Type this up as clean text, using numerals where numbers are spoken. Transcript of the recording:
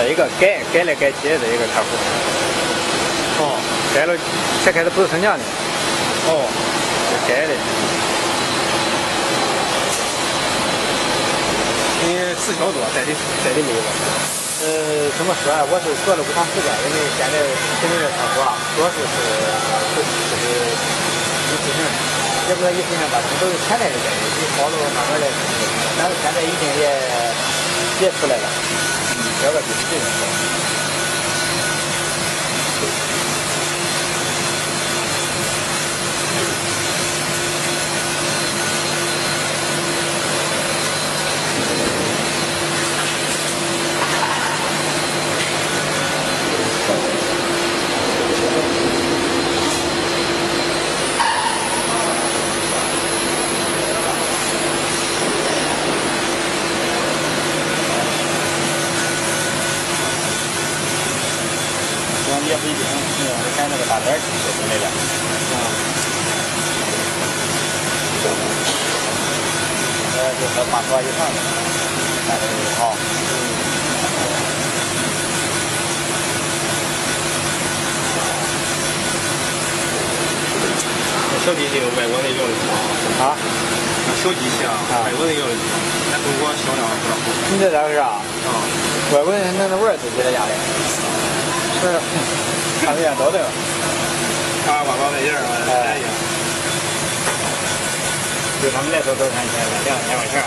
这一个改来改去的这一个客户。哦，改了，才开始不是升降的。哦，是改的。你时效多，带的没有吧？怎么说啊？我是做了不长时间，因为现在骑那个车主啊，主要是一次性的，也不是一次性吧，他们都是前代的改的，比好了慢慢来。但是现在已经也出来了，这个比这个好。也不一定，看那个大点就是那个。就是8多以上的，那就好。小机型外国人要的多啊？小机型外国人要的多，咱中国销量不大。你这咋回事啊？外国人弄玩自己的家里。是，他们家都对吧？刮刮那件儿便宜。对他们来说多少钱？2000块钱。